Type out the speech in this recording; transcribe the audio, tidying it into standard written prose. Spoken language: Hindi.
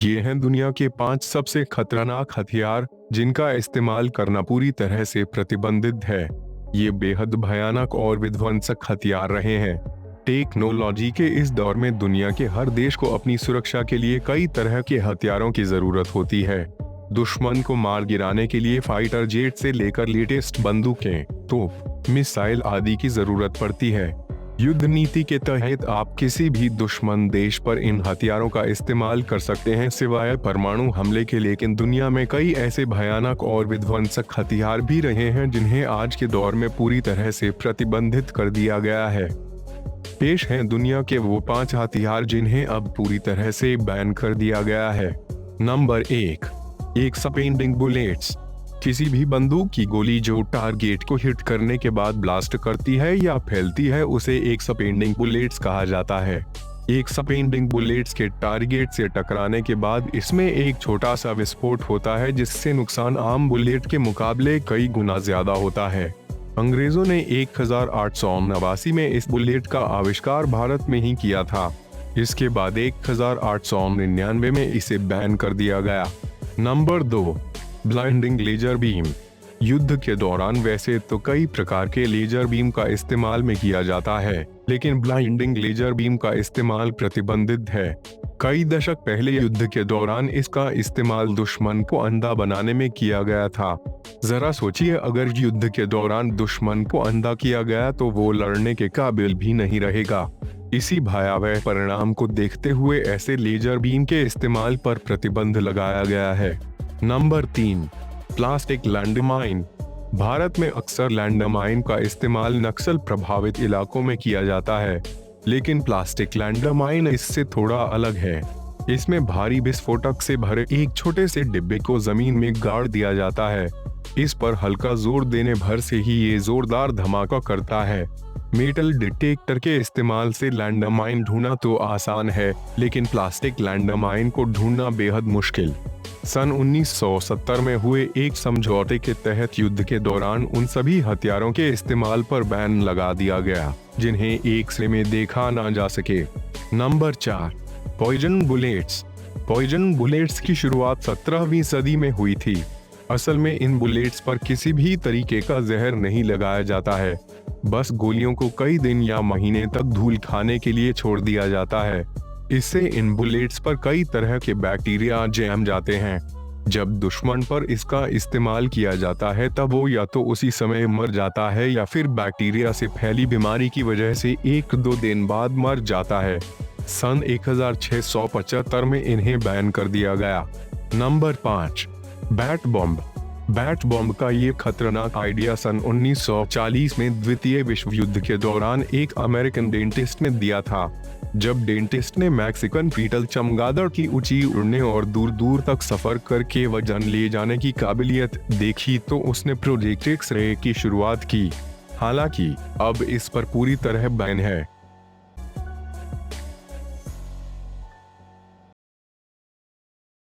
ये हैं दुनिया के 5 सबसे खतरनाक हथियार जिनका इस्तेमाल करना पूरी तरह से प्रतिबंधित है। ये बेहद भयानक और विध्वंसक हथियार रहे हैं। टेक्नोलॉजी के इस दौर में दुनिया के हर देश को अपनी सुरक्षा के लिए कई तरह के हथियारों की जरूरत होती है। दुश्मन को मार गिराने के लिए फाइटर जेट से लेकर लेटेस्ट बंदूकें, तोप, मिसाइल आदि की जरूरत पड़ती है। युद्ध नीति के तहत आप किसी भी दुश्मन देश पर इन हथियारों का इस्तेमाल कर सकते हैं सिवाय परमाणु हमले के। लेकिन दुनिया में कई ऐसे भयानक और विध्वंसक हथियार भी रहे हैं जिन्हें आज के दौर में पूरी तरह से प्रतिबंधित कर दिया गया है। पेश हैं दुनिया के वो 5 हथियार जिन्हें अब पूरी तरह से बैन कर दिया गया है। Number 1, expanding bullets. किसी भी बंदूक की गोली जो टारगेट को हिट करने के बाद ब्लास्ट करती है या फैलती है उसे एक्सपेंडिंग बुलेट्स कहा जाता है। एक्सपेंडिंग बुलेट्स के टारगेट से टकराने के बाद इसमें एक छोटा सा विस्फोट होता है जिससे नुकसान आम बुलेट के मुकाबले कई गुना ज्यादा होता है। अंग्रेजों ने 1889 में इस बुलेट का आविष्कार भारत में ही किया था। इसके बाद 1899 में इसे बैन कर दिया गया। Number 2, blinding laser beam. युद्ध के दौरान वैसे तो कई प्रकार के लेजर बीम का इस्तेमाल में किया जाता है, लेकिन ब्लाइंडिंग लेजर बीम का इस्तेमाल प्रतिबंधित है। कई दशक पहले युद्ध के दौरान इसका इस्तेमाल दुश्मन को अंधा बनाने में किया गया था। जरा सोचिए, अगर युद्ध के दौरान दुश्मन को अंधा किया गया तो वो लड़ने के काबिल भी नहीं रहेगा। इसी भयावह परिणाम को देखते हुए ऐसे लेजर बीम के इस्तेमाल पर प्रतिबंध लगाया गया है। Number 3, plastic landmine. भारत में अक्सर लैंडमाइन का इस्तेमाल नक्सल प्रभावित इलाकों में किया जाता है, लेकिन प्लास्टिक लैंडमाइन इससे थोड़ा अलग है। इसमें भारी विस्फोटक से भरे एक छोटे से डिब्बे को जमीन में गाड़ दिया जाता है। इस पर हल्का जोर देने भर से ही ये जोरदार धमाका करता है। मेटल डिटेक्टर के इस्तेमाल से लैंडमाइन ढूंढना तो आसान है, लेकिन प्लास्टिक लैंडमाइन को ढूंढना बेहद मुश्किल। सन 1970 में हुए एक समझौते के तहत युद्ध के दौरान उन सभी हथियारों के इस्तेमाल पर बैन लगा दिया गया जिन्हें एक से में देखा ना जा सके। Number 4, poison bullets. Poison bullets की शुरुआत 17वीं सदी में हुई थी। असल में इन बुलेट्स पर किसी भी तरीके का जहर नहीं लगाया जाता है, बस गोलियों को कई दिन या महीने तक धूल खाने के लिए छोड़ दिया जाता है। इससे इन बुलेट्स पर कई तरह के बैक्टीरिया जम जाते हैं। जब दुश्मन पर इसका इस्तेमाल किया जाता है तब वो या तो उसी समय मर जाता है या फिर बैक्टीरिया से फैली बीमारी की वजह से 1-2 दिन बाद मर जाता है। सन 1675 में इन्हें बैन कर दिया गया। Number 5, bat bomb. Bat bomb का ये खतरनाक आइडिया सन 1940 में द्वितीय विश्व युद्ध के दौरान एक अमेरिकन डेंटिस्ट ने दिया था। जब डेंटिस्ट ने मैक्सिकन बीटल चमगादड़ की ऊंची उड़ने और दूर दूर तक सफर करके वजन ले जाने की काबिलियत देखी तो उसने प्रोजेक्ट एक्स-रे की शुरुआत की। हालांकि अब इस पर पूरी तरह बैन है।